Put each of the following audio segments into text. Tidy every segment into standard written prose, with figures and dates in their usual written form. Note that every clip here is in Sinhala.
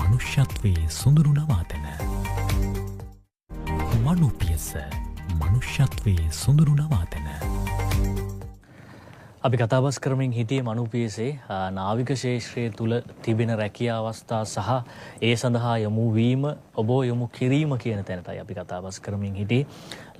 මනුෂ්‍යත්වයේ සොඳුරු නවාතැන. මනුපියස මනුෂ්‍යත්වයේ සොඳුරු නවාතැන. අපි කතාබස් කරමින් හිටියේ මනුපියසේ නාවික ශේෂ්ත්‍රය තුළ තිබෙන රැකියා අවස්ථා සහ ඒ සඳහා යොමු වීම ඔබ යොමු කිරීම කියන තැනටයි අපි කතාබස් කරමින් හිටියේ.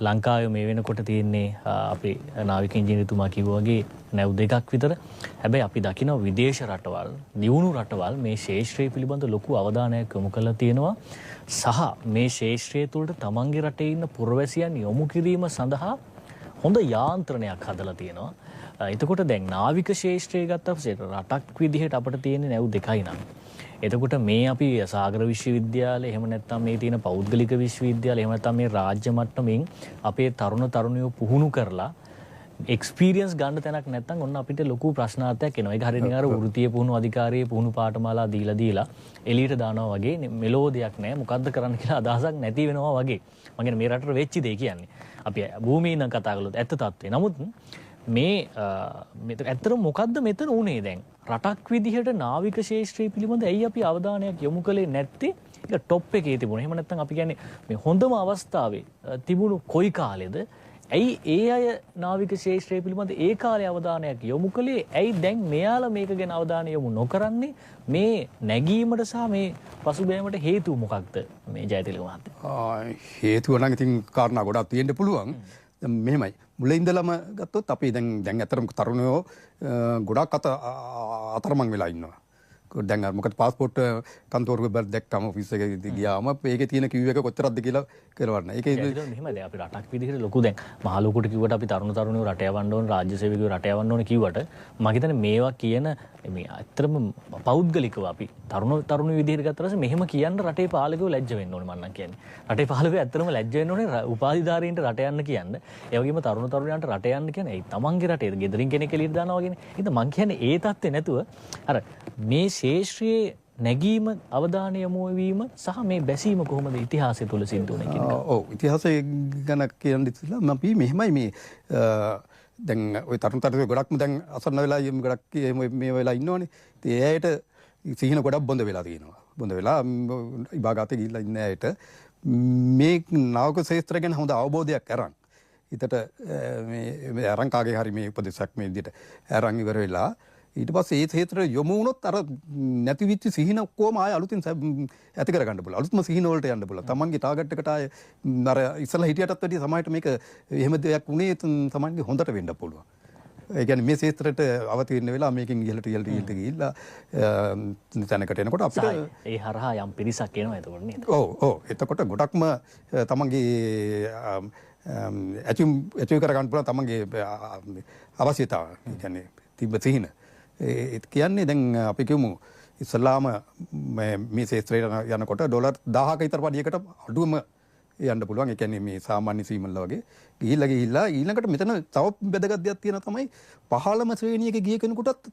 ලංකාවේ මේ වෙනකොට තියෙන්නේ අපි නාවික ඉංජිනේරුතුමා කිව්වා වගේ නැව් දෙකක් විතර. හැබැයි අපි දකිනවා විදේශ රටවල්, දියුණු රටවල් මේ ශේෂ්ත්‍රය පිළිබඳ ලොකු අවධානයක් යොමු කරලා තියෙනවා. සහ මේ ශේෂ්ත්‍රය තුළට තමන්ගේ රටේ ඉන්න පුරවැසියන් යොමු කිරීම සඳහා හොඳ යාන්ත්‍රණයක් හදලා තියෙනවා. එතකොට දැන් නාවික ශේෂ්ත්‍රය ගත්තම රටක් විදිහට අපිට තියෙන නැව් දෙකයි නම්. එතකොට මේ අපි සාගර විශ්වවිද්‍යාලය එහෙම නැත්නම් මේ තියෙන පෞද්ගලික විශ්වවිද්‍යාල එහෙම නැත්නම් මේ රාජ්‍ය මට්ටමින් අපේ තරුණයෝ පුහුණු කරලා එක්ස්පීරියන්ස් ගන්න තැනක් නැත්නම් ඔන්න අපිට ලොකු ප්‍රශ්නාර්ථයක් එනවා. ඒක හරියට නිකන් වෘත්තීය පුහුණු අධිකාරියේ පුහුණු පාඨමාලා දීලා එළියට දානවා වගේ මෙලෝ දෙයක් නැහැ. මොකද්ද කරන්න කියලා අදහසක් නැති වෙනවා වගේ. මම කියන්නේ මේ රටට වෙච්ච දේ කියන්නේ. අපි භූමියේ ඉඳන් කතා කළොත් ඇත්ත තත්ත්වේ. නමුත් මේ ඇත්තට මොකද්ද මෙතන උනේ දැන්? රටක් විදිහට නාවික ශේෂ්ත්‍රය පිළිබඳ ඇයි අපි අවධානයක් යොමු කළේ නැත්තේ? ඒක টොප් එකේ තිබුණා. එහෙම නැත්නම් අපි කියන්නේ මේ හොඳම අවස්ථාවේ තිබුණු කොයි කාලෙද? ඇයි ඒ අය නාවික ශේෂ්ත්‍රය පිළිබඳ ඒ කාලේ අවධානයක් යොමු කළේ? ඇයි දැන් මෙයාලා මේක ගැන අවධානය යොමු නොකරන්නේ? මේ නැගීමට සහ මේ පසුබෑමට හේතුව මොකක්ද මේ ජයතිලක මහත්තයා? හේතුව නම් ඉතින් කාරණා ගොඩක් තියෙන්න පුළුවන්. මෙහෙමයි. මුල ඉඳලම ගත්තොත් අපි දැන් ඇත්තටම තරුණයෝ ගොඩක් අතරමං වෙලා ඉන්නවා. දැන් මොකද પાස්පෝර්ට් කන්තෝරුවේ බැල දැක්කම ඔෆිස් එකේ ගියාම ඒකේ තියෙන කිව් එක කොච්චරක්ද කියලා කරවන්න. ඒකේ මෙහෙමද අපි රටක් විදිහට ලොකු දැන් මහ ලොකුට කිව්වට අපි තරුණයෝ රට යවන්න ඕන, රාජ්‍ය සේවකයෝ රට යවන්න ඕන කිව්වට මම හිතන්නේ මේවා කියන මේ ඇත්තටම පෞද්ගලිකව අපි තරුණ විදිහට ගත්තා ඊපස්සේ මෙහෙම කියන්න රටේ පාලකයෝ ලැජ්ජ වෙන්න ඕනේ මම නම් කියන්නේ. රටේ පාලකයෝ ඇත්තටම ලැජ්ජ වෙන්න ඕනේ උපාධිධාරීන්ට රට යන්න කියන්න. ඒ වගේම තරුණයන්ට රට යන්න කියන්නේ ඒ තමන්ගේ රටේ ගෙදරින් කෙනෙක් එළියට දානවා වගේනේ. ඉතින් මම කියන්නේ ඒ தත්ත්වේ නැතුව අර මේ ශේෂ්ත්‍රයේ නැගීම අවධානය යොමු වීම සහ මේ බැසීම කොහොමද ඉතිහාසය තුළ සිද්ධ වුනේ කියන එක. ඔව් ඉතිහාසය ගැන කියන්න ඉස්සෙල්ලා මම මෙහෙමයි මේ දැන් ওই තරුණ ගොඩක්ම දැන් අසන්න වෙලා ගොඩක් මේ වෙලා ඉන්නෝනේ. ඉතින් ඒ ඇයට සිහින ගොඩක් බොඳ වෙලා තියෙනවා. බොඳ වෙලා විභාගාතේ ගිහිල්ලා ඉන්න ඇයට මේ නාවක ශේෂ්ත්‍රය ගැන හොඳ අවබෝධයක් අරන් හිතට මේ අරන් කාගේ හරි මේ උපදේශයක් මේ විදිහට අරන් ඉවර වෙලා ඊට පස්සේ ඒ ක්ෂේත්‍රය යොමු වුණොත් අර නැති වෙච්ච සිහින ඔක්කොම ආය අලුතින් ඇති කර ගන්න පුළුවන්. අලුත්ම සිහින වලට යන්න පුළුවන්. තමන්ගේ ටාගට් එකට ආය අර ඉස්සලා හිටියටත් වැඩිය සමාජයට මේක එහෙම දෙයක් උනේ තමන්ගේ හොඳට වෙන්න පුළුවන්. ඒ කියන්නේ මේ ක්ෂේත්‍රයට අවතීර්ණ වෙලා මේකෙන් ඉහළට ගිහිල්ලා තැනකට එනකොට අපිට ඒ හරහා යම් පිරිසක් එනවා එතකොට නේද? ඔව් එතකොට ගොඩක්ම තමන්ගේ ඇචීව් කර ගන්න පුළුවන් තමන්ගේ අවශ්‍යතාව. ඒ කියන්නේ තිබ්බ සිහින. ඒ කියන්නේ දැන් අපි කියමු ඉස්ලාම මේ ශේත්‍රයට යනකොට ඩොලර් 1000ක විතර පඩියකට අඩුවම යන්න පුළුවන්. ඒ කියන්නේ මේ සාමාන්‍ය සීමල්ලා වගේ ගිහිල්ලා ඊළඟට මෙතන තව වැදගත් දෙයක් තියෙනවා තමයි 15ම ශ්‍රේණියක ගිය කෙනෙකුටත්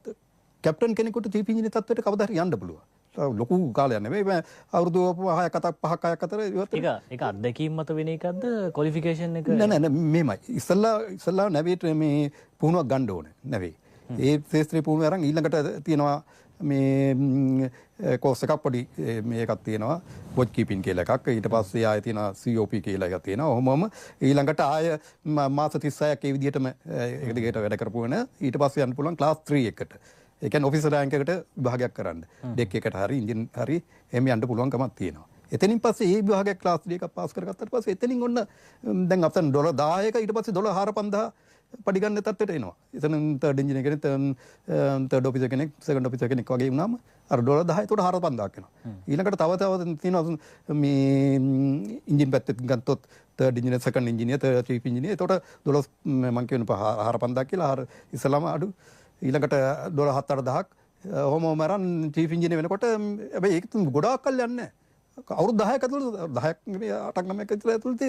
කැප්ටන් කෙනෙකුට චීෆ් ඉංජිනේර තත්ත්වයට කවදා හරි යන්න පුළුවන්. ලොකු කාලයක් නෙවෙයි අවුරුදු 5ක් අතර ඒක අත්දැකීම් මත වෙන එකක්ද ක්වොලිෆිකේෂන් එක? නෑ මෙහෙමයි. ඉස්සල්ලා නැවීට මේ පුහුණුවක් ගන්න ඕනේ නැවේ. ඒ ශේත්‍රයේ පුහුණුව අරන් ඊළඟට තියෙනවා මේ කෝස් එකක් පොඩි මේකක් තියෙනවා වොච් කීපින් කියලා එකක්. ඊට පස්සේ ආයෙ තියෙනවා COP කියලා එකක් තියෙනවා. ඔහොමම ඊළඟට ආයෙ මාස 36ක් ඒ විදිහටම එක දිගට වැඩ කරපුවන ඊට පස්සේ යන්න පුළුවන් ක්ලාස් 3 එකට. ඒ කියන්නේ ඔෆිසර් රෑන්ක් එකට විභාගයක් කරන්න. ඩෙක් එකට හරි එන්ජින් හරි එහෙම යන්න පුළුවන්කමක් තියෙනවා. එතනින් පස්සේ මේ විභාගයක් ක්ලාස් 3 එකක් පාස් කරගත්තාට පස්සේ එතනින් ඔන්න දැන් අපතන ඩොලර් 10ක ඊට පස්සේ ඩොලර් 4000 පඩි ගන්න තත්ත්වයට එනවා. එතන තර්ඩ් එන්ජිනියර් කෙනෙක් තර්ඩ් ඔෆිසර් කෙනෙක් සෙකන්ඩ් ඔෆිසර් කෙනෙක් වගේ වුණාම අර ඩොලර් 10 ඒකට 4000ක් එනවා. ඊළඟට තව තියෙනවා මේ එන්ජින් පැත්තෙන් ගත්තොත් third engineer second engineer chief engineer ඒකට ඩොලර් මම කියන 4000ක් කියලා අර ඉස්සලාම අඩු. ඊළඟට ඩොලර් 7-8000ක් ඔහොම අරන් චීෆ් එන්ජිනියර් වෙනකොට හැබැයි ඒක ගොඩාක් කල් යන්නේ නැහැ. අවුරුදු 10ක ඇතුළත 10ක් 8ක් 9ක් ඇතුළත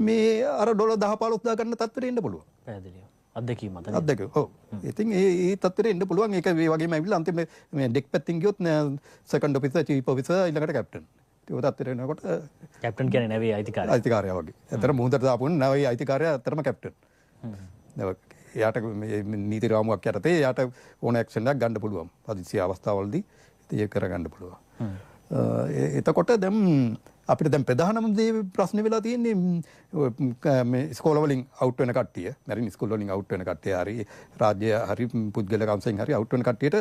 මේ අර ඩොලර් 10-15000 ගන්න තත්ත්වෙට එන්න පුළුවන්. පැහැදිලිව. අත්දැකීම මත. අත්දැකීම. ඔව්. ඉතින් ඒ තත්ත්වෙට එන්න පුළුවන්. ඒක මේ වගේම ඇවිල්ලා අන්තිම මේ ඩෙක් පැත්තෙන් ගියොත් සෙකන්ඩ් ඔෆිසර් චීෆ් ඔෆිසර් ඊළඟට කැප්ටන්. ඒක තත්ත්වෙට එනකොට කැප්ටන් කියන්නේ නැවේ අයිතිකාරයා. අයිතිකාරයා වගේ. ඇත්තට මුහුදට දාපු නැවේ අයිතිකාරයා ඇත්තටම කැප්ටන්. එයාට මේ නීති රාමුවක් යටතේ එයාට ඕන ඇක්ෂන් එකක් ගන්න පුළුවන්. පදිසි අවස්ථාවවලදී ඒක කරගන්න පුළුවන්. එතකොට දැන් අපිට දැන් ප්‍රධානම දේ ප්‍රශ්නේ වෙලා තියෙන්නේ මේ ස්කෝල වලින් අවුට් වෙන කට්ටිය, මැරින් ස්කූල් වලින් අවුට් වෙන කට්ටිය හරි රාජ්‍ය හරි පුද්ගල කම්සෙන් හරි අවුට් වෙන කට්ටියට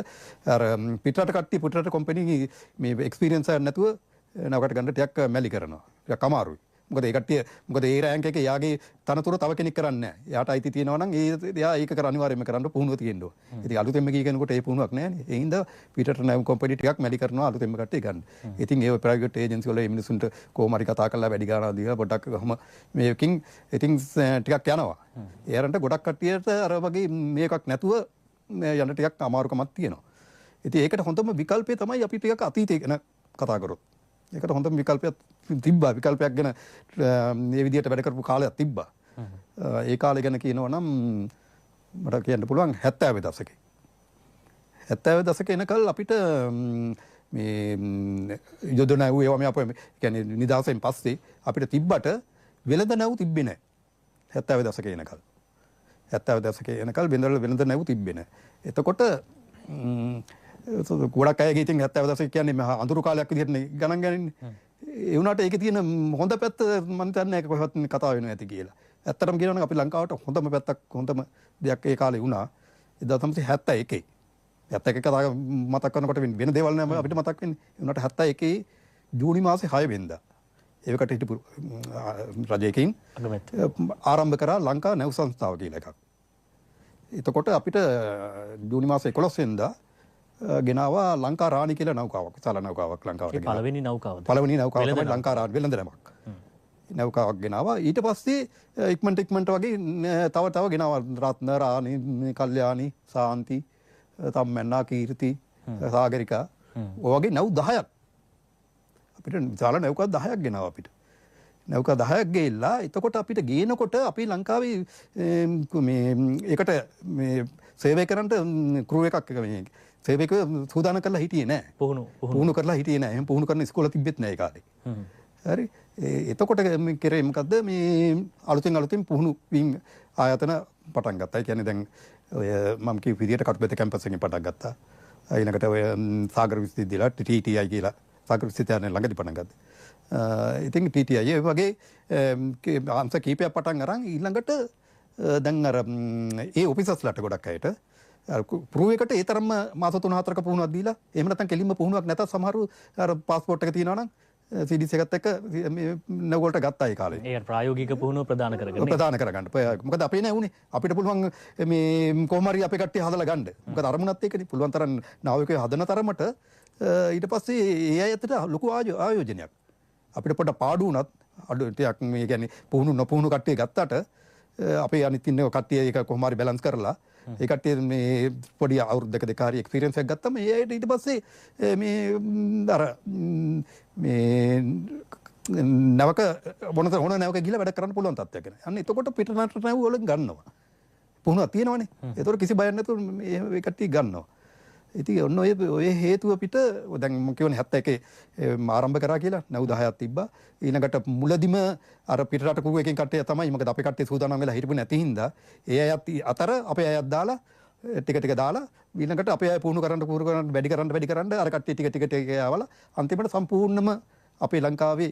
අර පිටරට කට්ටිය පිටරට කම්පැනි මේ එක්ස්පීරියන්ස් එකක් නැතුව නවකට ගන්න ටිකක් මැලි කරනවා. ටිකක් අමාරුයි. මොකද ඒ කට්ටිය මොකද ඒ රෑන්ක් එකේ යාගේ තනතුර තව කෙනෙක් කරන්නේ නැහැ. එයාට අයිති තියෙනවා නම් එයා ඒක අනිවාර්යයෙන්ම කරන්න පුහුණුව තියෙන්න ඕන. ඉතින් අලුතෙන්ම ගිය කෙනෙකුට ඒ පුහුණුවක් නැහැ නේ. ඒ හින්දා පිටරට නම් කම්පැනි ටිකක් මැලි කරනවා අලුතෙන්ම කට්ටිය ගන්න. ඉතින් ඒ ප්‍රයිවට් ඒජන්සි වල මේ මිනිසුන්ට කොහොම හරි කතා කරලා වැඩි ගාණක් දීලා පොඩ්ඩක් කොහොම මේකින් ඉතින් ටිකක් යනවා. ඒරන්ට ගොඩක් කට්ටියට අර වගේ මේකක් නැතුව යන ටිකක් අමාරුකමක් තියෙනවා. ඉතින් ඒකට හොඳම විකල්පය තමයි අපි ටිකක් අතීතය ගැන කතා කරොත්. ඒකට හොඳම විකල්පයක් තිබ්බා. විකල්පයක් ගැන මේ විදිහට වැඩ කරපු කාලයක් තිබ්බා. ඒ කාලේ ගැන කියනවා නම් මට කියන්න පුළුවන් 70 දශකේ. 70 දශකේ එනකල් අපිට මේ යොදන ඒවා මේ අපේ කියන්නේ නිදාසෙන් පස්සේ අපිට තිබ්බට වෙළඳ නැව් තිබ්බේ නැහැ. 70 දශකේ එනකල්. 70 දශකේ එනකල් වෙළඳ නැව් තිබ්බේ නැහැ. එතකොට ගොඩක් අය ඉතින් 70 දශකේ කියන්නේ අඳුරු කාලයක් විදිහට ගණන් ගන්නන්නේ. ඒ වුණාට ඒකේ තියෙන හොඳ පැත්ත මම හිතන්නේ ඒක කොහෙවත් කතා වෙන්නේ නැති කියලා. ඇත්තටම කියනවා නම් අපි ලංකාවට හොඳම පැත්තක් හොඳම දෙයක් ඒ කාලේ වුණා 1971. 71 කතා මතක් කරනකොට වෙන දේවල් නෑ අපිට මතක් වෙන්නේ. ඒ වුණාට 71 ජූනි මාසේ 6 වෙනිදා ඒවකට හිටපු රජයකින් ආරම්භ කරා ලංකා නැව් සංස්ථාව කියලා එකක්. එතකොට අපිට ජූනි මාසේ 11 වෙනිදා ගෙනාවා ලංකා රාණි කියලා නෞකාවක්. විශාල නෞකාවක් ලංකාවට ගෙනාවා. පළවෙනි නෞකාව. පළවෙනි නෞකාව තමයි ලංකා රාණි වෙළඳ නැවක්. නෞකාවක් ගෙනාවා. ඊට පස්සේ ඉක්මනට වගේ තව ගෙනාවා රත්න රාණි, කල්යාණි, සාන්ති, තම්මැන්නා, කීර්ති, සාගරිකා. ඔය වගේ නව් 10ක්. අපිට විශාල නෞකා 10ක් ගෙනාවා අපිට. නෞකා 10ක් ගෙල්ලා එතකොට අපිට ගේනකොට අපි ලංකාවේ මේ ඒකට මේ සේවය කරන්න ක්‍රූ එකක් මේ සේවක සූදානම් කරලා හිටියේ නෑ. පුහුණු කරලා හිටියේ නෑ. එහෙනම් පුහුණු කරන ඉස්කෝල තිබෙත් නෑ ඒ කාලේ. හරි. එතකොට කරේ මොකද්ද මේ අලුතෙන් පුහුණු වින් ආයතන පටන් ගත්තා. ඒ කියන්නේ දැන් ඔය මම කිව්ව විදියට කටුබෙත කැම්පස් එකෙන් පටන් ගත්තා. ඊළඟට ඔය සාගර විශ්වවිද්‍යාලය TTI කියලා සාගර විශ්වවිද්‍යාලය ළඟදී පටන් ගත්තා. ඉතින් TTI ඒ වගේ අංශ කීපයක් පටන් අරන් ඊළඟට දැන් අර ඒ ඔෆිසර්ස්ලාට ගොඩක් අයට ප්‍රූව් එකට ඒ තරම්ම මාස 3-4ක පුහුණුවක් දීලා එහෙම නැත්නම් කෙලින්ම පුහුණුවක් නැතත් සමහරු අර પાස්පෝර්ට් එක තියෙනවා නම් CDC එකත් එක්ක මේ නවගොල්ට ගත්තා ඒ කාලේ. ඒ ප්‍රායෝගික පුහුණුව ප්‍රදාන කරගන්න. මොකද අපේ නෑ උනේ. අපිට පුළුවන් මේ කොහොම හරි අපේ කට්ටිය හදලා ගන්න. මොකද අරමුණත් එක්කනේ පුළුවන් තරම් නාවිකයෝ හදන තරමට ඊට පස්සේ ඒ අයතට ලොකු ආයෝජනයක්. අපිට පොඩ පාඩු වුණත් අඩු ටිකක් මේ කියන්නේ පුහුණු නොපුහුණු කට්ටිය ගත්තාට අපේ අනිත් ඉන්න කට්ටිය ඒක කොහොම හරි බැලන්ස් කරලා ඒ කට්ටිය මේ පොඩි අවුරුද්දක දෙක හරි එක්ස්පීරියන්ස් එකක් ගත්තම ඒ අයට ඊට පස්සේ මේ අර මේ නැවක ඕන නැවක ගිහලා වැඩ කරන්න පුළුවන් තත්ත්වයක් එනවා. අන්න එතකොට පිටරට නැව වලින් ගන්නවා. පුහුණුවක් තියෙනවනේ. ඒතකොට කිසි බයක් නැතුව මේ කට්ටිය ගන්නවා. ඉතින් ඔන්න ඔය හේතුව පිට දැන් මම කියවනේ 71 ආරම්භ කරා කියලා 9-10ක් තිබ්බා. ඊළඟට මුලදිම අර පිටරට කුරු එකෙන් කට්ටිය තමයි මොකද අපේ කට්ටිය සූදානම් වෙලා හිටපු නැති හින්දා ඒ අයත් අතර අපේ අයත් දාලා ටික දාලා ඊළඟට අපේ අය පුහුණු කරන්න වැඩි කරන්න අර කට්ටිය ටික ආවලා අන්තිමට සම්පූර්ණම අපේ ලංකාවේ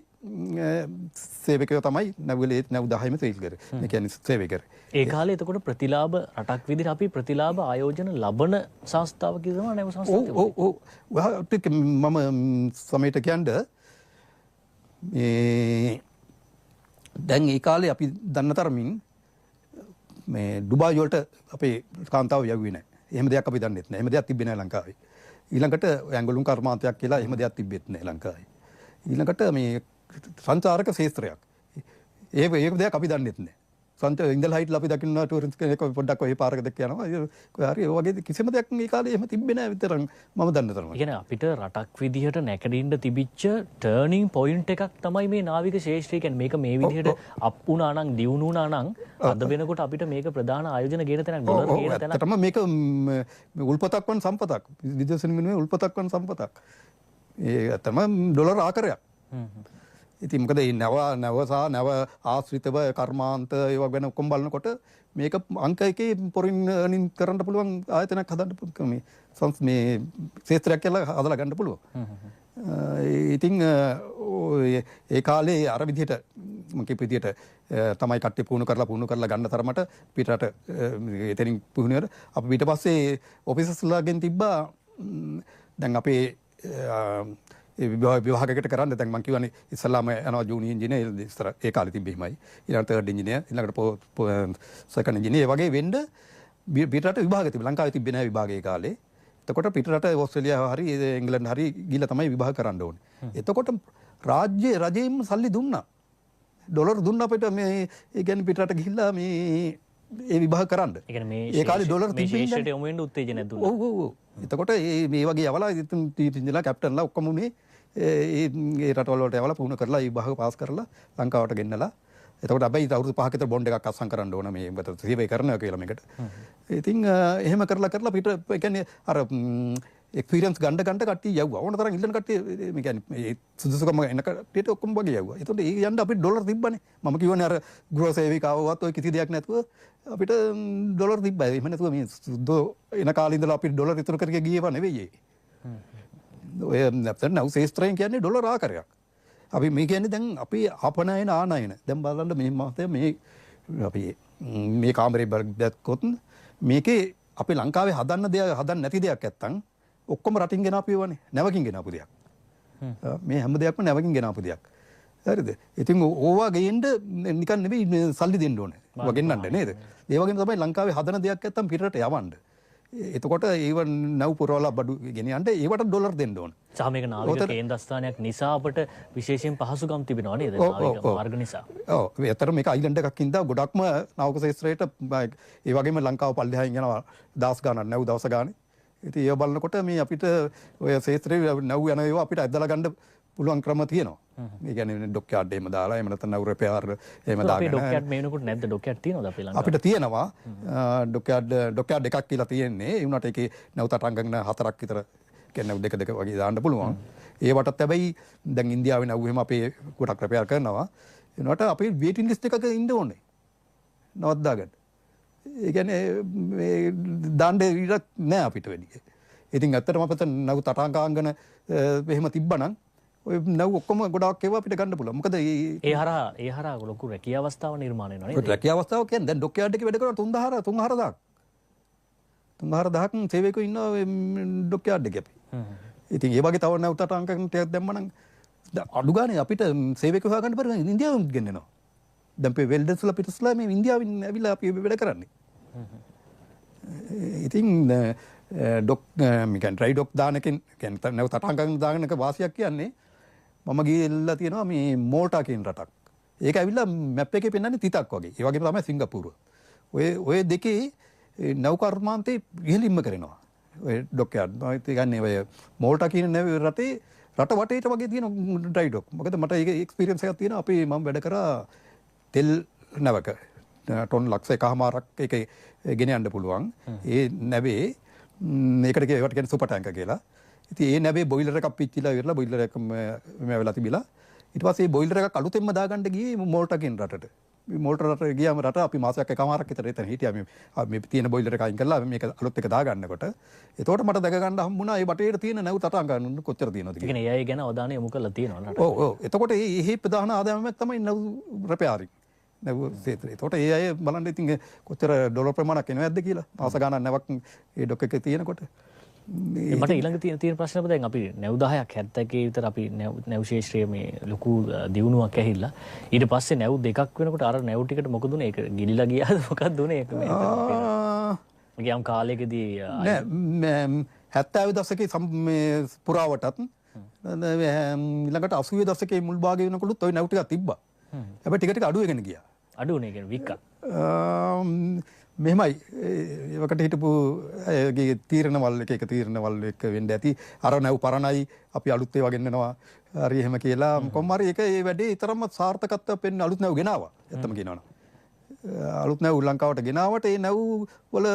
සේවකයෝ තමයි නැවුලේ 9-10ම සේල් කරේ. ඒ කියන්නේ සේවය කරේ. ඒ කාලේ එතකොට ප්‍රතිලාභ රටක් විදිහට අපි ප්‍රතිලාභ ආයෝජන ලබන සංස්ථාව කියනවා නැව සංස්ථාව. ඔව් මම සමයට කියන්නේ මේ දැන් ඒ කාලේ අපි දන්න තරමින් මේ ඩුබායි වලට අපේ කාන්තාව යවුවේ නැහැ. එහෙම දෙයක් අපි දන්නෙත් නැහැ. එහෙම දෙයක් තිබ්බේ නැහැ ලංකාවේ. ඊළඟට ඇඟලුම් කර්මාන්තයක් කියලා එහෙම දෙයක් තිබෙත් නැහැ ලංකාවේ. ඊළඟට මේ සංචාරක ශාස්ත්‍රයක්. ඒක දෙයක් අපි දන්නෙත් නැහැ. ඉඳලා හිටලා අපි දකින්න ටූරිස්ට් කෙනෙක් පොඩ්ඩක් ඔය පාරක දෙක යනවා. ඒ හරි ඔය වගේ කිසිම දෙයක් මේ කාලේ එහෙම තිබ්බේ නැහැ විතරක් මම දන්න තරම. ඒ කියන්නේ අපිට රටක් විදිහට නැකඩින්න තිබිච්ච ටර්නින් පොයින්ට් එකක් තමයි මේ නාවික ශාස්ත්‍රය කියන්නේ. මේක මේ විදිහට අප් වුණා නම් දියුණු වුණා නම් අද වෙනකොට අපිට මේක ප්‍රධාන ආයෝජන ගේන තැනක් ඩොලර් ගේන තැනක්. ඇත්තටම මේක උල්පතක් වන් සම්පතක්. විදේශ විනිමයේ උල්පතක් වන් සම්පතක්. ඒ තමයි ඩොලර් ආකාරයක්. ඉතින් මොකද මේ නැව ආශ්‍රිතව කර්මාන්ත ඒවා ගැන ඔක්කොම බලනකොට මේක අංක එකේ පොරින් earning කරන්න පුළුවන් ආයතනයක් හදන්න මේ ශාස්ත්‍රයක් කියලා හදලා ගන්න පුළුවන්. ඉතින් ඒ කාලේ අර විදිහට මම කියපු විදිහට තමයි කට්ටිය පුහුණු කරලා ගන්න තරමට පිටරට එතනින් පුහුණුවර අපි ඊට පස්සේ ඔෆිසර්ස්ලාගෙන් තිබ්බා දැන් අපේ විභාගයකට කරන්න දැන් මම කියවනේ ඉස්සලාම යනවා ජූනියර් ඉංජිනේර් ඉස්සර ඒ කාලේ තිබ්බෙහිමයි ඊළඟට තර්ඩ් ඉංජිනේර් ඊළඟට සෙකන්ඩ් ඉංජිනේර් වගේ වෙන්න පිටරට විභාග තිබ්බා ලංකාවේ තිබ්බේ නැහැ විභාගයේ කාලේ එතකොට පිටරට ඕස්ට්‍රේලියාව හරි එංගලන්ත හරි ගිහිල්ලා තමයි විභාග කරන්න ඕනේ එතකොට රජයෙන්ම සල්ලි දුන්නා ඩොලර් දුන්නා අපිට මේ ඒ කියන්නේ පිටරට ගිහිල්ලා මේ ඒ විභාග කරන්න ඒ කාලේ ඩොලර් විශේෂයට යොමු වෙන්න උත්තේජනයක් දුන්නා ඔව් එතකොට මේ වගේ යවලා ඉතින්ලා කැප්ටන්ලා ඔක්කොම මේ ඒ රටවල වලට යවලා පුහුණු කරලා ඒ විභාග පාස් කරලා ලංකාවට ගෙන්නලා එතකොට හැබැයි අවුරුදු 5ක විතර බොන්ඩ් එකක් අත්සන් කරන්න ඕන මේ ඔබට සේවය කරනවා කියලා මේකට. ඉතින් එහෙම කරලා පිට ඒ කියන්නේ අර එක්ස්පීරියන්ස් ගන්න කට්ටිය යවුවා. ඕන තරම් ඉල්ලන කට්ටිය මේ කියන්නේ සුදුසුකම එන කට්ටියට ඔක්කොම වගේ යවුවා. එතකොට ඒ යන්න අපිට ඩොලර් තිබ්බනේ. මම කියවනේ අර ගෘහ සේවිකාවවත් ඔය කිසි දෙයක් නැතුව අපිට ඩොලර් තිබ්බා. එහෙම නැතුව මේ සුද්ධ එන කාලේ ඉඳලා අපිට ඩොලර් ඉතුරු කරගෙන ගියේව නෙවෙයි. ඔය නැත්නම් නව ශේෂ්ත්‍රයෙන් කියන්නේ ඩොලර් ආකාරයක්. අපි මේ කියන්නේ දැන් අපි ආපනයන ආනයන දැන් බලන්න මේ මාතේ මේ අපි මේ කාමරේ බැලුවොත් මේකේ අපි ලංකාවේ හදන්න නැති දෙයක් නැත්තම් ඔක්කොම රටින් ගෙනාපුවනේ නැවකින් ගෙනාපු දෙයක් මේ හැම දෙයක්ම නැවකින් ගෙනාපු දෙයක් හරිද ඉතින් ඕවා ගේන්න නිකන් නෙවෙයි සල්ලි දෙන්න ඕනේ ඕවා ගෙන්නන්න නේද ඒ වගේම තමයි ලංකාවේ හදන දෙයක් නැත්තම් පිටරට යවන්න එතකොට ඒව නැව් පුරවලා බඩු ගෙනියන්න ඒවට ඩොලර් දෙන්න ඕන. සහ මේක නාවික කේන්ද්‍රස්ථානයක් නිසා අපට විශේෂයෙන් පහසුකම් තිබෙනවා නේද? නාවික මාර්ග නිසා. ඔව්. ඒතර මේක අයිලන්ඩ් එකක් ඉඳලා ගොඩක්ම නාවික ශාස්ත්‍රයට ඒ වගේම ලංකාව පල්ලෙහායින් යනවා දවස් ගානක් නැව් දවස් ගානේ. ඉතින් ඒව බලනකොට මේ අපිට ඔය ශාස්ත්‍රයේ නැව් යන ඒවා අපිට ඇදලා ගන්න පුළුවන් ක්‍රම තියෙනවා. මේ කියන්නේ ඩොක්යාඩ් එහෙම දාලා එහෙම නැත්නම් නැව් රිපෙයාර් එහෙම දාගෙන. අපේ ඩොක්යාඩ් මේ වෙනකොට නැද්ද? ඩොක්යාඩ් තියෙනවද අපේ ලංකාවේ? අපිට තියෙනවා ඩොක්යාඩ් එකක් කියලා තියෙන්නේ. ඒ වුණාට ඒකේ නැව් තටංගන 4ක් විතර කියන්නේ නැව් දෙක වගේ දාන්න පුළුවන්. ඒවටත් හැබැයි දැන් ඉන්දියාවේ නැව් එහෙම අපේ ගොඩක් රිපෙයාර් කරනවා. ඒ වුණාට අපි වේටින් ලිස්ට් එකක ඉන්න ඕනේ. නවත් දාගන්න. ඒ කියන්නේ මේ දාන්න ඉඩක් නැහැ අපිට වැඩි. ඉතින් ඇත්තටම අපිට නැව් තටංගාංගන එහෙම තිබ්බනම් ඔය නැව් ඔක්කොම ගොඩාක් ඒවා අපිට ගන්න පුළුවන්. මොකද ඒ හරහා ලොකු රැකියා අවස්ථාව නිර්මාණය වෙනවා නේද? රැකියා අවස්ථාව කියන්නේ දැන් ඩොක්යාඩ් එකේ වැඩ කරන 3000ක් සේවකයෝ ඉන්නවා ඩොක්යාඩ් එකේ අපි. ඉතින් ඒ වගේ තව නැව් තටංගන ටිකක් දැම්මනම් අඩු ගානේ අපිට සේවකයෝ හොයාගන්න බැරි නම් ඉන්දියාවෙන් ගෙන්නනවා. දැන් මේ වෙල්ඩර්ස්ලා පිටස්ලා මේ ඉන්දියාවෙන් ඇවිල්ලා අපි වැඩ කරන්නේ. ඉතින් ඩ්‍රයි ඩොක් දානකින් කියන්නේ නැව් තටංගන දානක වාසියක් කියන්නේ මම ගිහිල්ලා තියෙනවා මේ මෝල්ටා කියන රටක්. ඒක ඇවිල්ලා මැප් එකේ පෙන්නන්නේ තිතක් වගේ. ඒ වගේම තමයි සිංගප්පූරුව. ඔය දෙකේ නැව් කර්මාන්තේ ඉහළින්ම කරනවා. ඔය ඩොක්යාඩ්. මම කියන්නේ ඔය මෝල්ටා කියන රටේ රට වටේට වගේ තියෙන ඩ්‍රයි ඩොක්. මොකද මට ඒක එක්ස්පීරියන්ස් එකක් තියෙනවා. අපි මම වැඩ කරා තෙල් නැවක. ටොන් ලක්ෂ 1.5ක් ඒකේ ගෙන යන්න පුළුවන්. ඒ නැවේ මේකට කියන්නේ සුපර් ටැංකර් කියලා. ඉතින් ඒ නැවේ බොයිලර් එකක් පිච්චිලා ඉවරලා බොයිලර් එක මේ වෙලා තිබිලා ඊට පස්සේ බොයිලර් එකක් අලුතෙන්ම දාගන්න ගියේ මෝල්ටා කියන රටට. මේ මෝල්ටා රටට ගියාම රට අපි මාසයක් එකමාරක් විතර එතන හිටියා මේ තියෙන බොයිලර් එක අයින් කරලා මේක අලුත් එක දාගන්නකොට. එතකොට මට දැක ගන්න හම්බුණා මේ බටේට තියෙන නැව් තටංගන කොච්චර තියෙනවද කියලා. ඒ කියන්නේ AI ගැන අවධානය යොමු කරලා තියෙනවා නේද? ඔව්. එතකොට මේ ප්‍රධාන ආදායමක් තමයි නැව් රිපෙයාරින්. නැව් ශේත්‍රය. එතකොට ඒ අය බලන්න ඉතින් කොච්චර ඩොලර් ප්‍රමාණයක් එනවද කියලා. මාස ගාණක් නැවක් ඒ ඩොක් එකේ තියෙනකොට. මට ඊළඟ තියෙන ප්‍රශ්නයක් දැන් අපි නැව් 10ක් 70 විතර අපි නැව් ශේෂ්ත්‍රයේ මේ ලොකු දියුණුවක් ඇහිලා ඊට පස්සේ නැව් දෙකක් වෙනකොට අර නැව් ටිකට මොකද උනේ ඒක ගිලිලා ගියාද මොකක්ද උනේ ඒක මේ ගියම් කාලයකදී නෑ 70 දශකයේ මේ පුරාවටත් ඊළඟට 80 දශකයේ මුල් භාගයේ වෙනකොටත් ওই නැව් ටිකක් තිබ්බා හැබැයි ටික අඩු වෙගෙන ගියා අඩු වුණේ කියන්නේ වික්කා මෙහෙමයි ඒවකට හිටපු අයගේ තීරණවල් එක තීරණවල් එක වෙන්න ඇති අර නැව් පරණයි අපි අලුත් ඒවා ගෙන්නනවා හරි එහෙම කියලා කොහොම හරි ඒක ඒ වැඩේ ඊතරම්ම සාර්ථකත්වයක් වෙන්න අලුත් නැව් ගෙනාවා ඇත්තම කියනවනම් අලුත් නැව් ලංකාවට ගෙනාවට ඒ නැව් වල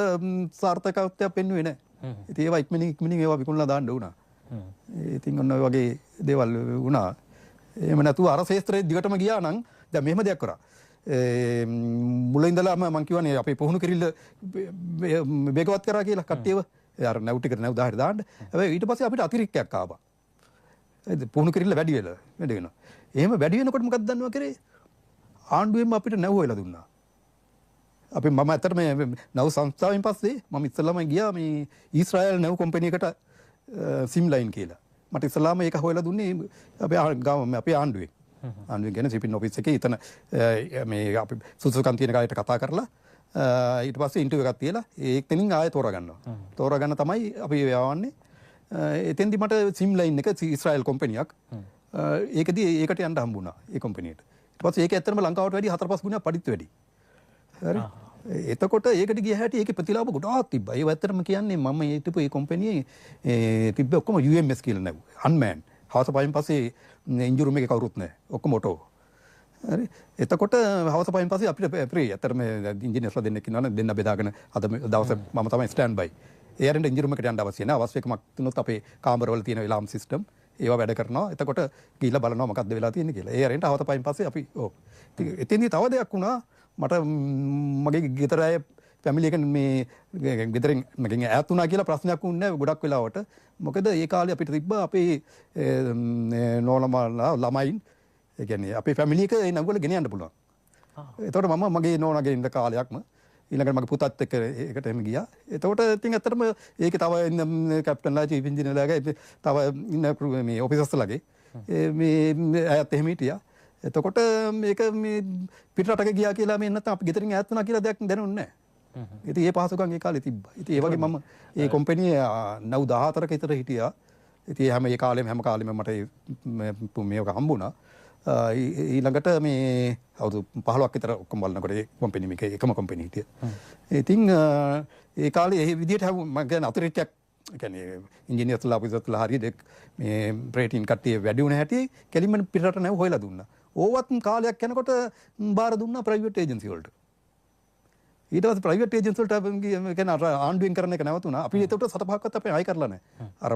සාර්ථකත්වයක් පෙන්වුවේ නැහැ ඉතින් ඒවා ඉක්මනින් ඒවා විකුණලා දාන්න උනා ඉතින් ඔන්න ඔය වගේ දේවල් වුණා එහෙම නැතුව අර ශේත්‍රයේ දිගටම ගියා නම් දැන් මෙහෙම දෙයක් කරා මුල ඉඳලාම මම කියවනේ අපේ පුහුණු කිරිල්ල වේගවත් කරා කියලා කට්ටියව අර නැව් ටිකට නැව් 10ට දාන්න. හැබැයි ඊට පස්සේ අපිට අතිරික්තයක් ආවා. පුහුණු කිරිල්ල වැඩි වෙනවා. එහෙම වැඩි වෙනකොට මොකක්ද දන්නව කරේ? ආණ්ඩුවෙන්ම අපිට නැව් හොයලා දුන්නා. අපි මම ඇත්තටම නැව් සංස්ථාවෙන් පස්සේ මම ඉස්සෙල්ලාම ගියා මේ ඊශ්‍රායල් නැව් කම්පැනි එකට සිම් ලයින් කියලා. මට ඉස්සෙල්ලාම ඒක හොයලා දුන්නේ අපේ ආණ්ඩුවෙන්. ආණ්ඩුවෙන් කියන සිපින් ඔෆිස් එකේ එතන මේ අපි සුසුකම් තියෙන කාලේට කතා කරලා ඊට පස්සේ ඉන්ටර්විව් එකක් තියලා ඒකෙනින් ආයෙ තෝරගන්නවා. තෝරගන්න තමයි අපි යවන්නේ. එතෙන්දි මට සිම් ලයින් එක ඊශ්‍රායල් කම්පැනියක්. ඒකදී ඒකට යන්න හම්බුණා ඒ කම්පැනියට. ඊට පස්සේ ඒක ඇත්තටම ලංකාවට වැඩි 4-5 ගුණයක් පඩිත් වැඩි. හරි. එතකොට ඒකට ගිය හැටි ඒකේ ප්‍රතිලාභ ගොඩාක් තිබ්බා. ඒ ඇත්තටම කියන්නේ මම හිටපු ඒ කම්පැනියේ තිබ්බ ඔක්කොම UMS කියලා නැව. අන්මෑන්. හවස 5න් පස්සේ එන්ජින් රූම් එකේ කවුරුත් නැහැ. ඔක්කොම ඔටෝ. හරි. එතකොට හවස 5න් පස්සේ අපිට ප්‍රී ඇත්තටම ඉංජිනේර්ස්ලා දෙන්නෙක් ඉන්නවනේ දෙන්න බෙදාගෙන අද දවසේ මම තමයි ස්ටෑන්ඩ් බයි. ඒ අරින්ට එන්ජින් රූම් එකට යන්න අවශ්‍ය නැහැ. අවශ්‍ය එකමක් තුනොත් අපේ කාමරවල තියෙන එලාම් සිස්ටම් ඒවා වැඩ කරනවා. එතකොට ගිහිල්ලා බලනවා මොකක්ද වෙලා තියෙන්නේ කියලා. ඒ අරින්ට හවස 5න් පස්සේ අපි එතෙන්දී තව දෙයක් වුණා. මට මගේ ගෙදර අය ෆැමිලි එක මේ ගෙදරින් මගෙන් ඈත් වුණා කියලා ප්‍රශ්නයක් වුණේ නැහැ ගොඩක් වෙලාවට. මොකද ඒ කාලේ අපිට තිබ්බ අපේ නෝනමලා ළමයින් ඒ කියන්නේ අපේ ෆැමිලි එක ඒ නංගවල ගෙන යන්න පුළුවන්. එතකොට මම මගේ නෝනාගේ ඉන්න කාලයක්ම ඊළඟට මගේ පුතත් එක්ක ඒකට එහෙම ගියා. එතකොට ඉතින් ඇත්තටම ඒකේ තව ඉන්න කැප්ටන්ලා චීෆ් ඉන්ජිනේර්ලාගේ තව ඉන්න මේ ඔෆිසර්ස්ලාගේ මේ අයත් එහෙම හිටියා. එතකොට මේක මේ පිටරටක ගියා කියලා මේ නැත්නම් අපි ගෙදරින් ඈත් වුණා කියලා දෙයක් දැනුන්නේ නැහැ. ඉතින් ඒ පහසුකම් ඒ කාලේ තිබ්බා. ඉතින් ඒ වගේ මම ඒ කම්පැනියේ 9-14ක විතර හිටියා. ඉතින් හැම කාලෙම මට මේක හම්බුණා. ඊළඟට මේ අවුරුදු 15ක් විතර ඔක්කොම බලනකොට ඒ කම්පැනි මේක එකම කම්පැනි හිටියා. ඉතින් ඒ කාලේ ඒ විදිහට මම කියන්නේ අතිරික්තයක් කියන්නේ ඉංජිනේර්ස්ලා ඔෆිසර්ස්ලා හරියට මේ රේටින් කට්ටිය වැඩි වුණ හැටි කෙලින්ම පිටරට නැව හොයලා දුන්නා. ඕවත් කාලයක් යනකොට බාර දුන්නා ප්‍රයිවට් ඒජන්සි වලට. ඊට පස්සේ ප්‍රයිවට් ඒජන්සි වලට කියන්නේ ආණ්ඩුවෙන් කරන එක නැවතුණා. අපි ඒකට 7-5ක්වත් අපි ආයි කරලා නැහැ. අර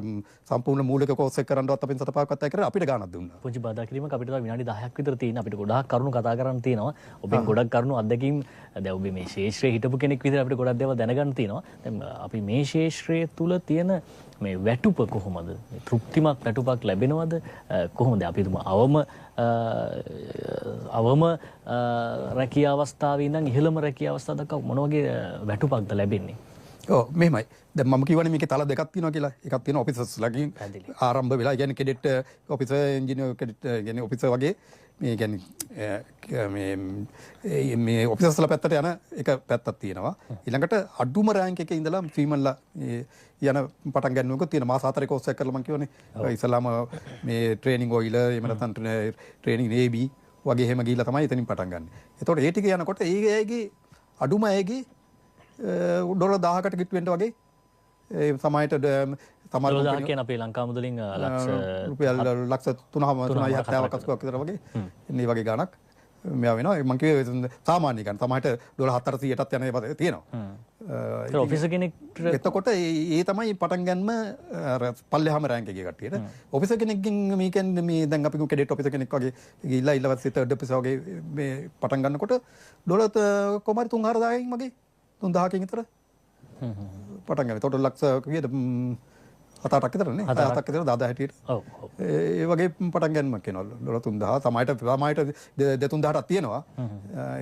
සම්පූර්ණ මූලික කෝස් එක කරන්නවත් අපි 7-5ක්වත් ආයි කරලා අපිට ගාණක් දුන්නා. පුංචි බාධා කිරීමක් අපිට තව විනාඩි 10ක් විතර තියෙන. අපිට ගොඩාක් කරුණු කතා කරන්න තියෙනවා. ඔබෙන් ගොඩක් කරුණු අත්දැකීම් දැන් ඔබ මේ ශාස්ත්‍රයේ හිටපු කෙනෙක් විදිහට අපිට ගොඩක් දේවල් දැනගන්න තියෙනවා. දැන් අපි මේ ශාස්ත්‍රයේ තුල තියෙන මේ වැටුප කොහොමද? තෘප්තිමත් වැටුපක් ලැබෙනවද? කොහොමද අපි අවම රැකියා අවස්ථාවේ ඉඳන් ඉහළම රැකියා අවස්ථාව දක්වා මොන වගේ වැටුපක්ද ලැබෙන්නේ? ඔව් මෙහෙමයි. දැන් මම කියවනේ මේකේ තල දෙකක් තියෙනවා කියලා. එකක් තියෙනවා ඔෆිසර්ස්ලාගෙන් ආරම්භ වෙලා කියන්නේ කෙඩෙට් ඔෆිසර් ඉංජිනේර් කෙඩෙට් කියන්නේ ඔෆිසර් වගේ මේ කියන්නේ මේ ඔෆිසර්ස්ලා පැත්තට යන එක පැත්තක් තියෙනවා. ඊළඟට අඩුම රෑන්ක් එකේ ඉඳලා ෆීමන්ලා යන පටන් ගන්නවක තියෙන මාස 4 කෝස් එකක් කරලා මම කියවනේ. ඉස්සලාම මේ ට්‍රේනින් ඔයිල එහෙම නැත්නම් ට්‍රේනින් AB වගේ එහෙම ගිහිල්ලා තමයි එතනින් පටන් ගන්න. එතකොට ඒ ටික යනකොට ඒ අයගේ අඩුම අයගේ ඩොලර් 1000කට කිට්ටු වෙන්න වගේ සමහරට සමහර ඩොලර් කියන අපේ ලංකා මුදලින් රුපියල් ලක්ෂ 3.70ක් විතර වගේ මේ වගේ ගාණක් මෙයා වෙනවා. මම කිව්වේ සාමාන්‍ය ගාණ. සමහරට ඩොලර් 400ටත් යන ඒවා තියෙනවා. ඒක ඔෆිසර් කෙනෙක්ට එතකොට ඒ තමයි පටන් ගන්නම අර පල්ලෙහාම රෑන්ක් එකේ කට්ටියට. ඔෆිසර් කෙනෙක්ගෙන් මේ කියන්නේ මේ දැන් අපි කෙඩෙට් ඔෆිසර් කෙනෙක් වගේ ගිහිල්ලා ඊළඟට තර්ඩ් ඔෆිසර් වගේ මේ පටන් ගන්නකොට ඩොලර් කොමාරි 3000කින් වගේ 3000කින් විතර පටන් ගන්න. එතකොට ලක්ෂ කීයද 7-8ක් විතරනේ. 7-8ක් විතර 10 හැටියට. ඔව්. ඒ වගේ පටන් ගන්නමක් වෙනවා. ඩොලර් 3000 සමහරට 2-3000ක් තියෙනවා.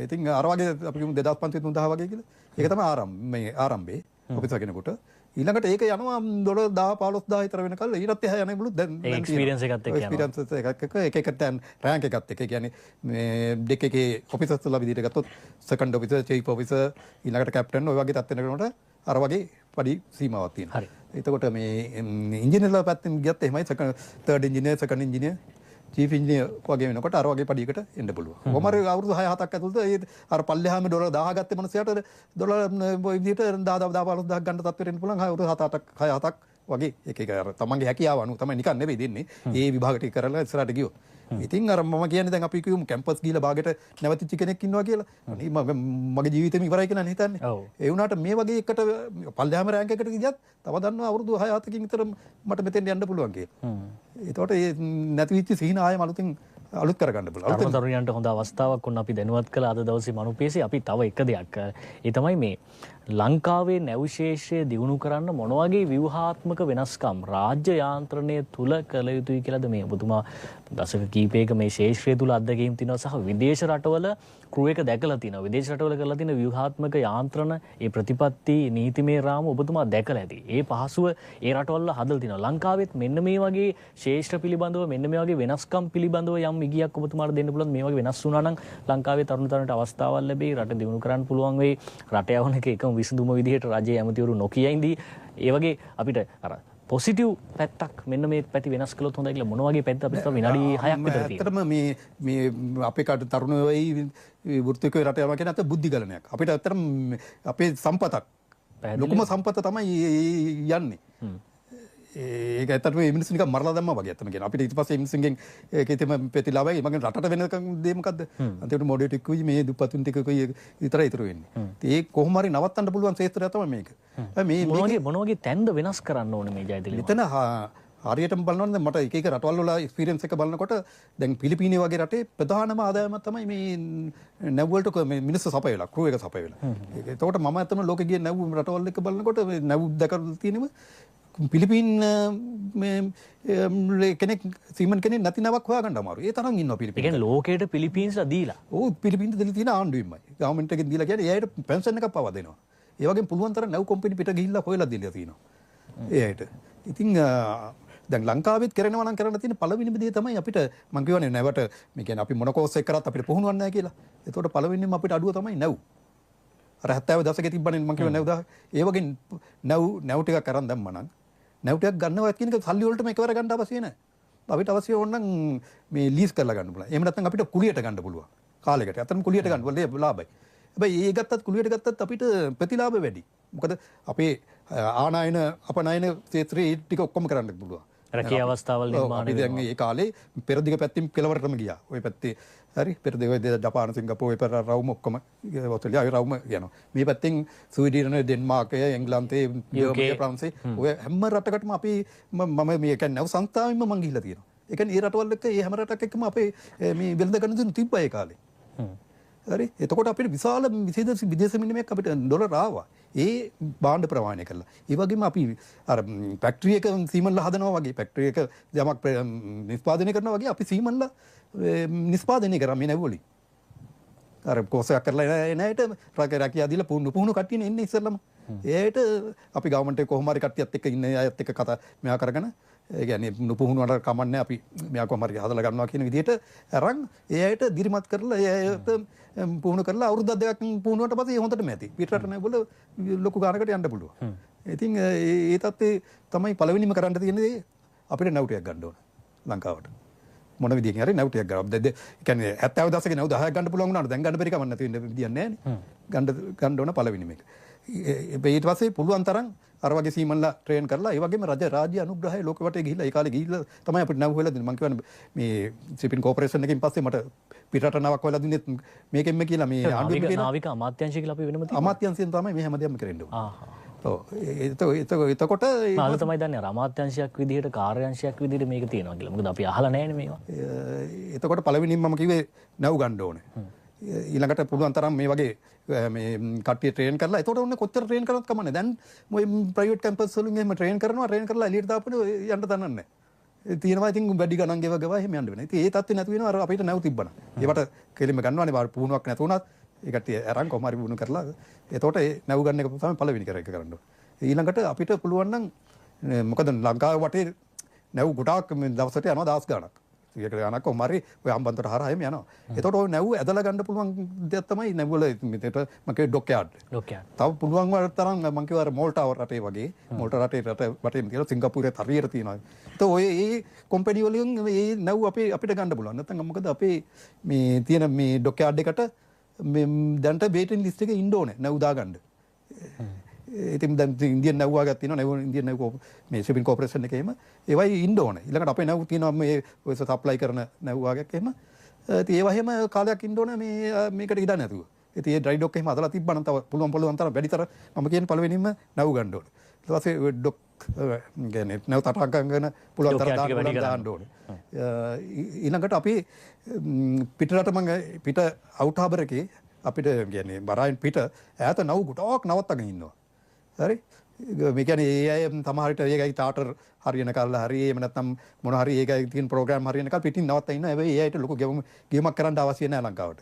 ඉතින් අර වගේ අපි කියමු 2500 3000 වගේ කියලා. ඒක තමයි ආරම්භයේ ඔෆිසර් කෙනෙකුට. ඊළඟට ඒක යනවා ඩොලර් 10-15000 විතර වෙනකල් ඊටත් එහා යන බුලු දැන් එක්ස්පීරියන්ස් එකත් එක්ක යනවා. එක්ස්පීරියන්ස් එක දැන් රෑන්ක් එකත් එක්ක කියන්නේ මේ ඩෙක් එකේ ඔෆිසර්ස්ලා විදිහට ගත්තොත් සෙකන්ඩ් ඔෆිසර්, චීෆ් ඔෆිසර්, ඊළඟට කැප්ටන් ඔය වගේ තත් වෙනකොට අර වගේ පඩි සීමාවක් තියෙනවා. හරි. එතකොට මේ ඉංජිනේර්ලා පැත්තෙන් ගියත් එහෙමයි third engineer, second engineer, chief engineer වගේ වෙනකොට අර වගේ පඩියකට එන්න පුළුවන්. කොහමද අවුරුදු 6-7ක් ඇතුළත ඒ අර පල්ලෙහාම ඩොලර් 1000 ගත්තේ මනුස්සයාට ඩොලර් ඔය විදිහට 10,000-15000ක් ගන්න තත්ත්වෙට එන්න පුළුවන්. අවුරුදු 7-8ක් වගේ එක අර තමන්ගේ හැකියාව අනුව තමයි නිකන් නෙවෙයි දෙන්නේ. ඒ විභාග ටික කරලා ඉස්සරහට ගියෝ. ඉතින් අර මම කියන්නේ දැන් අපි කියමු කැම්පස් ගිහලා භාගයට නැවතිච්ච කෙනෙක් ඉන්නවා කියලා. මගේ ජීවිතේම ඉවරයි කියලා හිතන්නේ. ඒ වුණාට මේ වගේ එකට පල්ලෙහාම රෑන්ක් එකකට ගියත් තව දන්නවා අවුරුදු 6-7කින් විතර මට මෙතෙන් යන්න පුළුවන් කියලා. ඒතකොට ඒ නැතිවිච්ච සිහින ආයෙම අලුත් කරගන්න පුළුවන්. අලුත් තරුණයන්ට හොඳ අවස්ථාවක් වුණා අපි දැනුවත් කළා අද දවසේ මනුපේසි අපි තව එක දෙයක්. ඒ තමයි මේ ලංකාවේ නැව් ශේෂ්ත්‍රය දියුණු කරන්න මොන වගේ ව්‍යුහාත්මක වෙනස්කම් රාජ්‍ය යාන්ත්‍රණය තුල කළ යුතුයි කියලාද මේ ඔබතුමා දශක කීපයක මේ ශේෂ්ත්‍රය තුල අත්දැකීම් තිනවා සහ විදේශ රටවල ක්‍රූ එක දැකලා තිනවා විදේශ රටවල කරලා තියෙන ව්‍යුහාත්මක යාන්ත්‍රණ ඒ ප්‍රතිපත්ති නීතිමය රාම ඔබතුමා දැකලා ඇති. ඒ පහසුව ඒ රටවල හදලා තිනවා. ලංකාවෙත් මෙන්න මේ වගේ ශේෂ්ත්‍ර පිළිබඳව මෙන්න මේ වගේ වෙනස්කම් පිළිබඳව යම් ඉගියක් ඔබතුමාට දෙන්න පුළුවන් මේ වගේ වෙනස් වුණා නම් ලංකාවේ තරුණ තරුණියට අවස්ථාවක් ලැබෙයි රට දියුණු කරන්න පුළුවන් වෙයි. රට යවන එක එකම විසඳුම විදිහට රජයේ ඇමතිවරු නොකිය ඉඳී ඒ වගේ අපිට අර පොසිටිව් පැත්තක් මෙන්න මේ පැති වෙනස් කළොත් හොඳයි කියලා මොන වගේ පැත්ත අපිට විනාඩි 6ක් විතර තියෙනවා. ඇත්තටම මේ අපේ කට තරුණ වෙයි වෘත්තිකව රට යනවා කියන අත බුද්ධි ගලනයක්. අපිට ඇත්තටම අපේ සම්පතක් ලොකුම සම්පත තමයි යන්නේ. ඒක ඇත්තටම මේ මිනිස්සු නිකන් මරලා දැම්මා වගේ අත්තම කියන. අපිට ඊට පස්සේ මිනිස්සුන්ගෙන් ඒකෙතම ප්‍රතිලාභයි මගෙන් රටට වෙනකම් දේ මොකද්ද? අන්තිමට මොඩේට් එකකුයි මේ දුප්පතුන් ටිකකුයි විතරයි ඉතුරු වෙන්නේ. ඒ කොහොම හරි නවත්තන්න පුළුවන් ක්ෂේත්‍රය තමයි මේක. මේ මොන වගේ තැන්ද වෙනස් කරන්න ඕනේ මේ ජයතිලි? එතන හරියටම බලනවද මට එක එක රටවල් වල එක්ස්පීරියන්ස් එක බලනකොට දැන් පිලිපීනය වගේ රටේ ප්‍රධානම ආදායම තමයි මේ නැව් වලට මිනිස්සු සපයලා ක්‍රූ එක සපයලා. ඒකට මම අතන ලෝකෙ ගිය නැව් රටවල් එක බලනකොට නැව් දැකලා තියෙනව පිලිපීන් කෙනෙක් සීමන් කෙනෙක් නැති නැවක් හොයාගන්න අමාරුයි. ඒ තරම් ඉන්නවා පිලිපීන්. ඒ කියන්නේ ලෝකයට පිලිපීන්ස්ලා දීලා. ඔව් පිලිපීන් දෙලා තියෙන ආණ්ඩුවෙන්මයි. ගවර්න්මන්ට් එකෙන් දීලා කියන්නේ එයාට පෙන්ෂන් එකක් පවා දෙනවා. ඒ වගේම පුළුවන් තරම් නැව් කම්පැනි පිට ගිහිල්ලා හොයලා දීලා තියෙනවා. එයාට. ඉතින් දැන් ලංකාවෙත් කරනවා නම් කරන්න තියෙන පළවෙනිම දේ තමයි අපිට මම කියවනේ නැවට මේ කියන්නේ අපි මොන කෝස් එක කරත් අපිට පුහුණුවක් නැහැ කියලා. ඒතකොට පළවෙනිම අපිට අඩුව තමයි නැව්. අර 70 දශකයේ තිබ්බනේ මම කියව නැව් 10. ඒ වගේ නැව් ටිකක් අරන් දැම්මා නම් නැව් ටිකක් ගන්නවා කියන එක සල්ලි වලටම එකවර ගන්න අවශ්‍ය නැහැ. අපිට අවශ්‍ය ඕනනම් මේ ලීස් කරලා ගන්න පුළුවන්. එහෙම නැත්නම් අපිට කුලියට ගන්න පුළුවන්. කාලයකට. අතන කුලියට ගන්න පුළුවන් ලාභයි. හැබැයි ඒ ගත්තත් කුලියට ගත්තත් අපිට ප්‍රතිලාභ වැඩි. මොකද අපේ ආනයන අපනයන ක්ෂේත්‍රයේ ටික ඔක්කොම කරන්න පුළුවන්. රැකියා අවස්ථාවල් නිර්මාණය වෙනවා. දැන් ඒ කාලේ පෙරදිග පැත්තෙන් කෙලවරටම ගියා. ওই පැත්තේ හරි පෙරදිග ජපාන සිංගප්පූරු පෙර රවුම ඔක්කොම ඔස්ට්‍රේලියාව රවුම යනවා. මේ පැත්තෙන් ස්වීඩන් දෙන්මාර්කය එංගලන්තේ යුරෝපය ප්‍රංශේ ඔය හැම රටකටම අපි මම මේ කියන්නේ සංස්ථාවෙන්ම මං ගිහිල්ලා තියෙනවා. ඒ කියන්නේ ඒ රටවල් එක්ක ඒ හැම රටක් එක්කම අපේ මේ වෙළඳ ගණන් තිබ්බා ඒ කාලේ. හරි එතකොට අපිට විශාල විදේශ විනිමයක් අපිට ඩොලර් ආවා. ඒ භාණ්ඩ ප්‍රමාණය කළා. ඒ වගේම අපි අර ෆැක්ටරි එක සීමන්ලා හදනවා වගේ ෆැක්ටරි එක යමක් නිෂ්පාදනය කරනවා වගේ අපි සීමන්ලා නිෂ්පාදනය කරා මේ නැව් වලින්. අර කෝසයක් කරලා එන ඇයට රැකියා දීලා පුහුණු කට්ටියනේ ඉන්නේ ඉස්සෙල්ලම. ඒයට අපි ගවර්න්මන්ට් එක කොහොම හරි කට්ටියත් එක්ක ඉන්න අයත් එක්ක කතා මෙයා කරගෙන ඒ කියන්නේ නුපුහුණුවට කමන්නේ අපි මෙයා කොහොම හරි හදලා ගන්නවා කියන විදිහට අරන් ඒ ඇයට දිරිමත් කරලා ඒ ඇයට පුහුණු කරලා අවුරුද්දක් දෙකක් පුහුණුවට පස්සේ හොඳටම ඇති. පිටරට නැවල ලොකු ගානකට යන්න පුළුවන්. ඉතින් ඒ තත්ත්වේ තමයි පළවෙනිම කරන්න තියෙන්නේ අපිට නැව් ටිකක් ගන්න ඕන ලංකාවට. මොන විදියකින් හරි නැව් ටිකක් ගන්න. ඒ කියන්නේ 70 දශකේ නැව් 10ක් ගන්න පුළුවන් වුණාට දැන් ගන්න බැරි කමක් නැති වෙන්න විදියක් නැහැ නේ. ගන්න ඕන පළවෙනිම එක. ඊට පස්සේ පුළුවන් තරම් අර වගේ සීමන්ලා ට්‍රේන් කරලා ඒ වගේම රාජ්‍ය අනුග්‍රහය ලෝක වටේ ගිහිල්ලා ඒ කාලේ ගිහිල්ලා තමයි අපිට නැව් හොයලා දෙන්නේ. මම කියන්නේ මේ ෂිපින් කෝපරේෂන් එකකින් පස්සේ මට පිටරට නවක් හොයලා දුන්නේ මේකෙන්ම කියලා මේ ආණ්ඩුවෙන් කියන නාවික අමාත්‍යාංශය කියලා අපි වෙනම තියෙනවා. අමාත්‍යාංශයෙන් තමයි මේ හැමදේම කරන්න ඕනේ. එතකොට මම තමයි දන්නේ අමාත්‍යාංශයක් විදිහට කාර්යාංශයක් විදිහට මේක තියෙනවා කියලා. මොකද අපි අහලා නැහැ නේ මේවා. එතකොට පළවෙනිම මම කිව්වේ නැව් ගන්න ඕනේ. ඊළඟට පුළුවන් තරම් මේ වගේ මේ කට්ටිය ට්‍රේන් කරලා එතකොට ඔන්න කොච්චර ට්‍රේන් කරනවද කමන්නේ. දැන් මොයි ප්‍රයිවට් කැම්පස් වලින් එහෙම ට්‍රේන් කරලා එළියට දාපුවම යන්න දන්නන්නේ නැහැ. තියෙනවා ඉතින් වැඩි ගණන් ගෙව එහෙම යන්න වෙනවා. ඉතින් ඒ තත්ත්වේ නැති වෙනවා අර අපිට නැව් තිබ්බනම්. ඒවට කෙලින්ම ගන්නවානේ පුහුණුවක් නැතු වුණත් ඒ කට්ටිය අරන් කොහොම හරි පුහුණු කරලා එතකොට ඒ නැව් ගන්න එක තමයි පළවෙනි එක කරන්න ඕනේ. ඊළඟට අපිට පුළුවන් නම් මොකද ලංකාව වටේ නැව් ගොඩාක් දවසට යනවා 10 ගණක්. ඒක යනක කොහොමරි ඔය අම්බන්තොට හරහාම යනවා. එතකොට ඔය නැව් ඇදලා ගන්න පුළුවන් දෙයක් තමයි නැව් වල මෙතට මම කිය ඩොක්යාඩ්. තව පුළුවන් තරම් මම කිව්වා අර මෝල්ටා රටේ වගේ මෝල්ටා රටේ වටේම තියෙනවා සිංගප්පූරේ හරියට තියෙනවා. ඒතකොට ඔය ඒ කම්පැනි වලින් මේ නැව් අපිට ගන්න පුළුවන්. නැත්නම් මොකද අපේ මේ තියෙන මේ ඩොක්යාඩ් එකට මේ දැන්ට වේටින් ලිස්ට් එකේ ඉන්න ඕනේ නැව් දාගන්න. ඉතින් දැන් ඉන්දියන් නැව් වගේක් තියෙනවා නැව් ඉන්දියන් නැව් මේ ෂිපින් කෝපරේෂන් එකේම ඒවයි ඉන්න ඕනේ. ඊළඟට අපේ නැව් තියෙනවා මේ ඔය සප්ලයි කරන නැව් වගේක් එහෙම. ඉතින් ඒවා එහෙම කාලයක් ඉන්න ඕනේ මේ මේකට ඉඩ නැතුව. ඉතින් ඒ ඩ්‍රයි ඩොක් එහෙම හදලා තිබ්බනම් තව පුළුවන් තරම් වැඩිතර මම කියන්නේ පළවෙනිම නැව් ගන්න ඕනේ. ඊට පස්සේ ඩොක් කියන්නේ නැව් තටක් ගන්න පුළුවන් තරම් දාන්න ඕනේ. ඊළඟට අපි පිටරට මම පිට අවුට් හාබර් එකේ අපිට කියන්නේ බරයින් පිට ඈත නව ගොඩක් නවත්තගෙන ඉන්නවා. හරි? මේ කියන්නේ ඒ අය සමහර විට ඒකයි ටාටර් හරියන කාලේ හරි එහෙම නැත්නම් මොන හරි ඒකයි තියෙන ප්‍රෝග්‍රෑම් හරියන කාලේ පිටින් නවත්තා ඉන්නවා. හැබැයි ඒ අයට ලොකු ගෙවීමක් කරන්න අවශ්‍ය නැහැ ලංකාවට.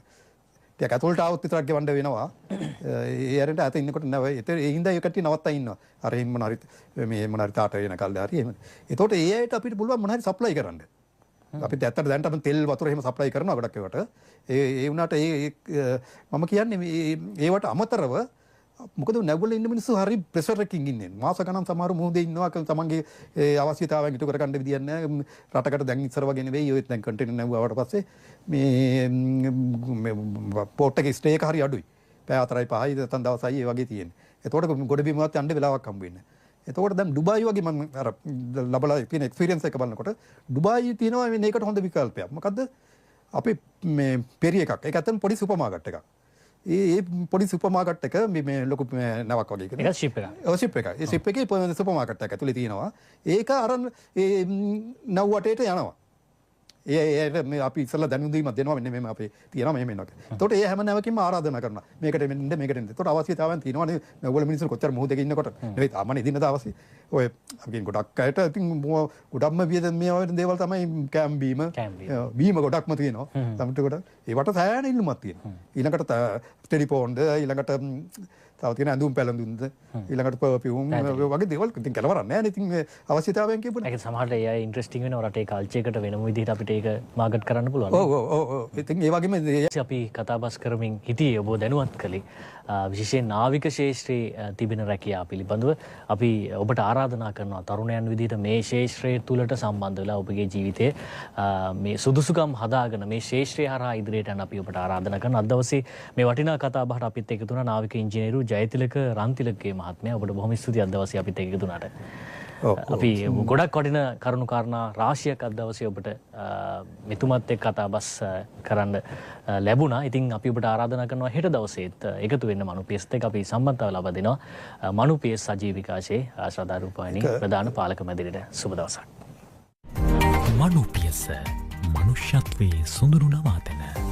ටිකක් ඇතුළට ආවොත් විතරක් ගෙවන්න වෙනවා. ඒ අරන්ට ඇත ඉන්නකොට නෑ. ඒ හින්දා ඒ කට්ටිය නවත්තා ඉන්නවා. අර එහෙම මොන හරි මේ මොන හරි තාට වෙන කාලේ හරි එහෙම. ඒතකොට ඒ අයට අපිට පුළුවන් මොන හරි සප්ලයි කරන්න. අපිට ඇත්තට දැනට අපි තෙල් වතුර එහෙම සප්ලයි කරනවා ගොඩක් ඒවට. ඒ වුණාට මම කියන්නේ ඒවට අමතරව මොකද නැගුල ඉන්න මිනිස්සු හරි ප්‍රෙෂර් එකකින් ඉන්නේ. මාස ගණන් සමහර මුහුදේ ඉන්නවා තමන්ගේ අවශ්‍යතාවයන් ඉටු කරගන්න විදියක් නැහැ. රටකට දැන් ඉස්සර වගේ නෙවෙයි. ඔය දැන් කන්ටේනර් නැවුවාට පස්සේ මේ පෝට් එකේ ස්ටේ එක හරි අඩුයි. පැය 4යි 5යි නැත්නම් දවසයි ඒ වගේ තියෙන්නේ. එතකොට ගොඩ බිමවත් යන්න වෙලාවක් හම්බ වෙන්නේ. එතකොට දැන් ඩුබායි වගේ මම අර ලබලා තියෙන එක්ස්පීරියන්ස් එක බලනකොට ඩුබායි තියෙනවා මේකට හොඳ විකල්පයක්. මොකද්ද? අපි මේ පෙරිය එකක්. ඒක ඇත්තටම පොඩි සුපර් මාකට් එකක්. ඒ පොඩි සුපර් මාකට් එක මේ ලොකු නැවක් වගේ එකක්. ඒක ෂිප් එකක්. ඔව් ෂිප් එකක්. ඒ ෂිප් එකේ සුපර් මාකට් එකක් ඇතුලේ තියෙනවා. ඒක අරන් ඒ නව් වටේට යනවා. මේ අපි ඉස්සලා දැනුම් දීමක් දෙනවා මෙන්න මෙහෙම අපේ තියෙනවා මෙහෙම එනවා. එතකොට ඒ හැම නැවකින්ම ආරාධනා කරනවා. මේකට මෙන්න මේකට එන්න. එතකොට අවශ්‍යතාවයන් තියෙනවානේ. ඔයගොල්ලෝ මිනිස්සු කොච්චර මොහොතක ඉන්නකොට නෙවෙයි අමනේ දිනදා අවශ්‍ය. ඔය අපි ගොඩක් අයට ඉතින් ගොඩක්ම මේ වගේ දේවල් තමයි කැම් බීම. බීම ගොඩක්ම තියෙනවා. තමයි කොට ඒවට සෑහෙන ඉල්ලුමක් තියෙනවා. ඊළඟට ටෙලිෆෝන්ද ඊළඟට තව තියෙන ඇඳුම් පැළඳුම්ද ඊළඟට පර්ෆියුම් වගේ දේවල් ඉතින් කෙලවරක් නැහැ නේ. ඉතින් අවශ්‍යතාවයන් කියපුවා. ඒක සමහරට ඒ අය ඉන්ට්‍රෙස්ටිං වෙනවා රටේ කල්චර් එකට වෙනම විදිහට අපිට ඒක මාකට් කරන්න පුළුවන්. ඔව්. ඉතින් ඒ වගේම අපි කතාබස් කරමින් හිටියේ ඔබ දැනුවත් කළේ විශේෂයෙන් නාවික ශාස්ත්‍රයේ තිබෙන රැකියාව පිළිබඳව අපි ඔබට ආරාධනා කරනවා තරුණයන් විදිහට මේ ශාස්ත්‍රයේ තුලට සම්බන්ධ වෙලා ඔබගේ ජීවිතයේ මේ සුදුසුකම් හදාගෙන මේ ශාස්ත්‍රය හරහා ඉදිරියට යන්න අපි ඔබට ආරාධනා කරනවා. අද දවසේ මේ වටිනා කතාබහට අපිත් එකතු වුණා නාවික ඉංජිනේරු ජයතිලක රන්තිලකගේ මහත්මයා. ඔබට බොහොම ස්තුතියි අද දවසේ අපිත් එකතු වුණාට. අපි ගොඩක් වටින කරුණු කාරණා රාශියක් අද දවසේ ඔබට මෙතුමත් එක්ක කතාබස් කරන්න ලැබුණා. ඉතින් අපි ඔබට ආරාධනා කරනවා හෙට දවසේත් එකතු වෙන්න මනුපියස්ත් එක්ක අපි සම්බන්ධතාව ලබා දෙනවා. මනුපියස් සජීව විකාශයේ ආශ්‍රාදා රූපවාහිනී ප්‍රධාන පාලක මැදිරියට සුබ දවසක්. මනුපියස මනුෂ්‍යත්වයේ සොඳුරු නවාතැන.